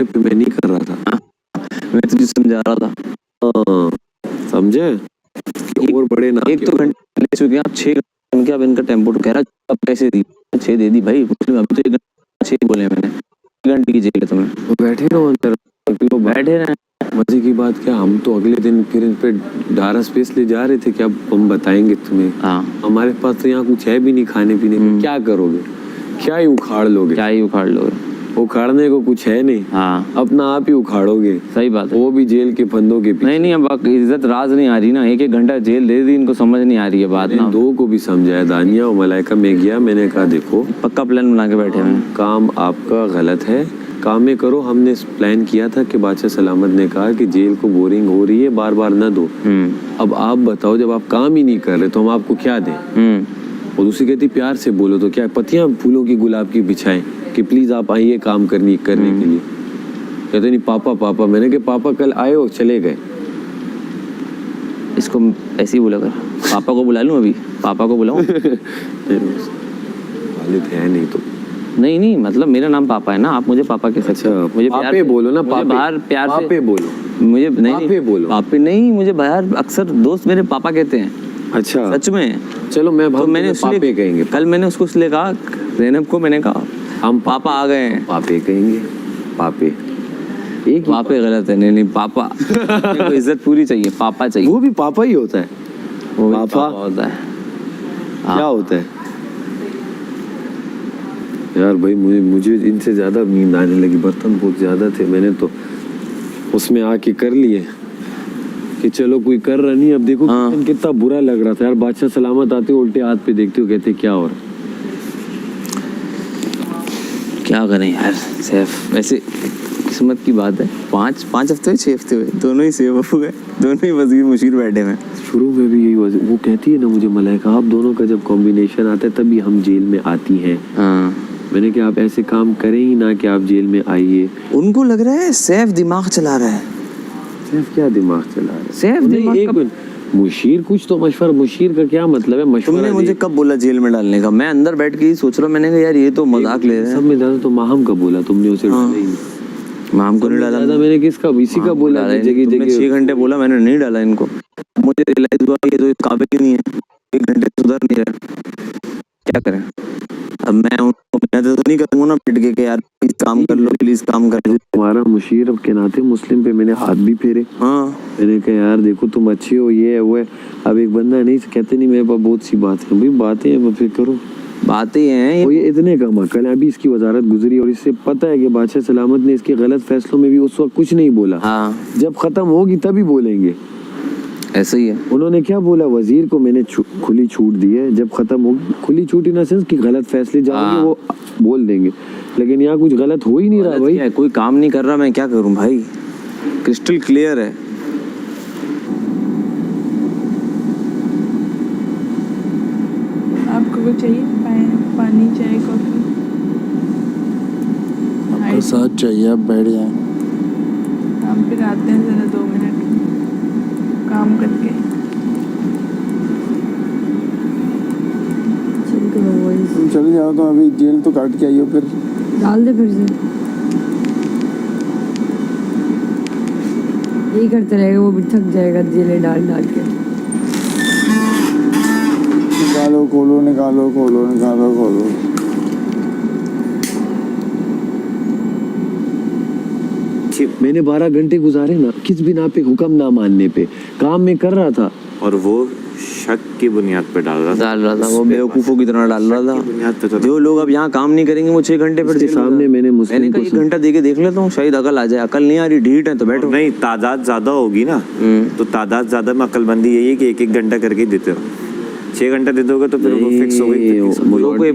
पे मैं नहीं कर रहा था, मैं तुझे समझा रहा था। समझे? और बड़े ना, एक तो घंटे ले चुके हैं आप, 6 घंटे। अब इनका टेम्पो तो कह रहा अब पैसे दी, 6 दे दी भाई। अभी तो 1 घंटे 6 बोले मैंने, 1 घंटे की जेल है तुम्हें। तो बैठे रहो अंदर, बैठे रहे। मजे की बात क्या, हम तो अगले दिन फिर इन पे डारा स्पेस ले जा रहे थे कि अब हम बताएंगे तुम्हें। हाँ, हमारे पास तो यहाँ कुछ है भी नहीं खाने पीने में, क्या करोगे? क्या ही उखाड़ लोगे? क्या ही उखाड़ लोगे? उखाड़ने को कुछ है नहीं। हाँ, अपना आप ही उखाड़ोगे। सही बात है। वो भी जेल के फंदों के पीछे। नहीं अब इज्जत राज नहीं आ रही ना, 1-1 घंटा जेल दे दी, इनको समझ नहीं आ रही है बात ना। 2 को भी समझाया, दानिया और मलाइका में गया, मैंने कहा देखो पक्का प्लान बना के बैठे हैं। काम आपका गलत है, काम में करो। हमने प्लान किया था कि बादशाह सलामत ने कहा कि जेल को बोरिंग हो रही है, बार बार न दो। अब आप बताओ, जब आप काम ही नहीं कर रहे तो हम आपको क्या दें? और दूसरी कहती प्यार से बोलो तो क्या पत्तियां फूलों की गुलाब की बिछाएं कि प्लीज आप आइए काम करने के लिए। कहते नहीं पापा। मैंने कहा पापा कल आए और चले गए। इसको ऐसे ही बोला कर, पापा को बुला लूं? अभी पापा को बुलाऊं? वालिद है नहीं तो नहीं मतलब मेरा नाम पापा है ना, आप मुझे पापा कह सकते हो। मुझे पापे बोलो ना, मुझे बाहर प्यार से पापे बोलो। मुझे नहीं बोलो। पापे नहीं, मुझे बाहर अक्सर दोस्त मेरे पापा कहते हैं। अच्छा, सच में? चलो मैं तो मैंने पापे कहेंगे। कल मैंने उसको इसलिए कहा, ज़ैनब को मैंने कहा हम पापा आ गए हैं। पापे कहेंगे, पापे एक पापे गलत है। नहीं पापा को इज्जत पूरी चाहिए, पापा चाहिए। वो भी पापा ही होता है, वो पापा होता है। क्या होता है यार भाई? मुझे इनसे ज्यादा नींद आने लगी, बर्तन बहुत ज्यादा थे, मैंने तो उसमें आके कर लिए कि चलो कोई कर रहा नहीं। अब देखो कितना बुरा लग रहा था यार। बादशाह सलामत आते हो, उल्टे हाथ पे देखते हो, कहते क्या हो रहा? क्या करें यार सैफ, वैसे किस्मत की बात है। 5 हफ्ते 6 हफ्ते हुए, दोनों ही सेव हो गए, दोनों ही वजीर मुशीर बैठे हैं। शुरू में भी यही वो कहती है ना मुझे, मलाइका आप दोनों का जब कॉम्बिनेशन आता है तभी हम जेल में आती हैं। मैंने कहा आप ऐसे काम करें ही ना कि आप जेल में आइए। उनको लग रहा है सैफ दिमाग चला रहा है। सैफ क्या दिमाग चला रहा है? सैफ दिमाग मुशीर कुछ तो मशवरा, मुशीर का क्या मतलब है मशवरा? तुमने मुझे कब बोला जेल में डालने का? मैं अंदर बैठ के ही सोच रहा हूँ, मैंने कहा यार ये तो मजाक ले रहे हैं। सब में ज्यादा तो माहम का बोला तुमने, उसे डाला ही नहीं। माहम को नहीं डाला मैंने, किसका? इसी का बोला। जगह 6 घंटे बोला, मैंने नहीं डाला इनको। मुझे रियलाइज हुआ ये तो काबिल ही नहीं है, 1 घंटे सुधर नहीं रहा। क्या करें अब? मैं उनको तो नहीं करूंगा ना पिट के यार प्लीज काम कर लो, प्लीज काम कर लो। तुम्हारा मुशीर अब के नाते मुस्लिम पे मैंने हाथ भी फेरे। मैंने कहा यार देखो तुम अच्छे हो, ये है वो है। अब एक बंदा नहीं कहते नहीं मेरे पास बहुत सी बात है, भाई बातें हैं फिर करो, बातें हैं। ये इतने कम अकल है। अभी इसकी वजारत गुजरी और इससे पता है कि बादशाह सलामत ने इसके गलत फैसलों में भी उस वक्त कुछ नहीं बोला। जब खत्म होगी तभी बोलेंगे। ऐसा ही है। उन्होंने क्या बोला? वजीर को मैंने खुली छूट दी है, जब खत्म होगी, खुली छूट इन सेंस कि गलत फैसले जाएंगे वो बोल देंगे। लेकिन यहाँ कुछ गलत हो ही नहीं रहा भाई। कोई काम नहीं कर रहा, मैं क्या करूं भाई? क्रिस्टल क्लियर है। आपको कुछ चाहिए? पानी, चाय, कॉफी? आपका साथ चाहिए, आप बैठ जाएं। हम फिर आते हैं जरा 2 मिनट काम करके। तुम चले जाओ तो अभी जेल तो काट के आई हो, फिर डाल दे फिर से। यही करते रहेगा, वो भी थक जाएगा जेलें डाल के। निकालो खोलो, निकालो खोलो, निकालो खोलो। मैंने 12 घंटे गुजारे ना, किस बिना पे, हुक्म ना मानने पे। काम में कर रहा था और वो शक की बुनियाद पे डाल रहा था। वो बेवकूफों की तरह डाल रहा था। जो लोग अब यहाँ काम नहीं करेंगे वो 6 घंटे फिर सामने मैंने मुस्लिम को 1 घंटा दे के देख लेता हूँ, शायद अकल आ जाए। अकल नहीं आ रही, ढीठ है तो बैठो। नहीं, तादाद ज्यादा होगी ना, तो तादाद ज्यादा में अकलमंदी यही है कि 1-1 घंटा करके देते हो। 6 घंटा दे दोगे तो फिर वो फिक्स हो गई।